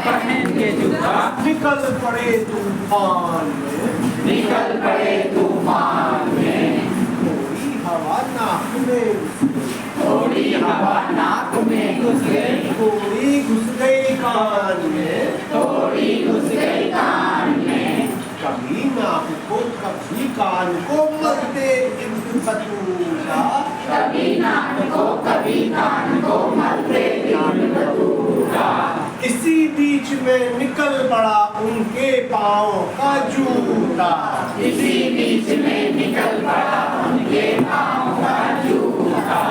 पहन के जूता निकल पड़े तूफान में थोड़ी हवा नाक में थोड़ी हवा नाक में घुस गई थोड़ी घुस गई कान में थोड़ी घुस गई कान में कभी नाक को कभी कान को मरते इब्न बतूता कभी नाक को कभी कान को मरते इब्न बतूता इसी बीच में निकल पड़ा उनके पाँव का जूता इसी बीच में निकल पड़ा उनके पाँव का जूता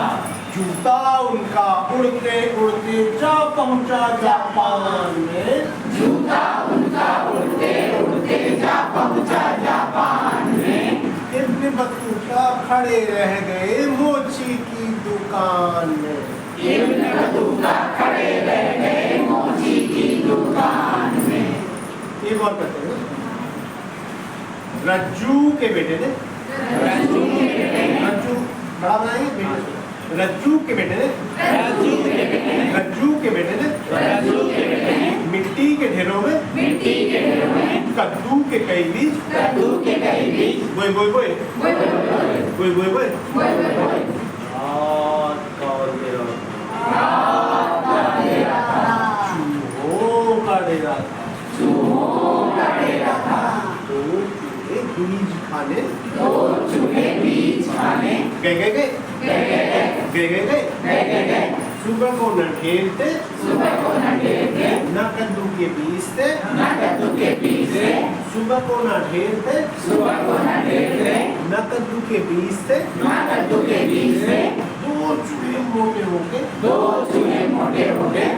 जूता उनका उड़ते उड़ते जा पहुंचा जापान में जूता उनका उड़ते उड़ते जा पहुंचा जापान में इब्न बतूता खड़े रह गए मोची की दुकान में इब्न बतूता खड़े रह गए मोची की दुकान में एक और कहते हैं रज्जू के बेटे ने रज्जू के बेटे ने रज्जू बड़ा बनाएंगे बेटे रज्जू के बेटे ने रज्जू के बेटे ने रज्जू के बेटे ने रज्जू के बेटे ने मिट्टी के ढेरों में मिट्टी के ढेरों में कद्दू के कई बीज कद्दू के कई बीज बोए बोए बोए बोए बोए बोए बोए बोए बोए बोए बोए हाथ कौन दे रहा रात का अंधेरा था चूहों का डेरा था चूहों का डेरा था तो चूहे बीज खाने दो चूहे बीज खाने गए गए गए गए गए गए गए गए गए गए गए गए सुबह को न ढेरते सुबह को न ढेरते न कद्दू के बीज थे न कद्दू के बीज से सुबह को न ढेरते सुबह को न ढेरते न कद्दू के बीज थे न कद्दू के बीज से दो चूहे मोटे होके दो चूहे मोटे हो गए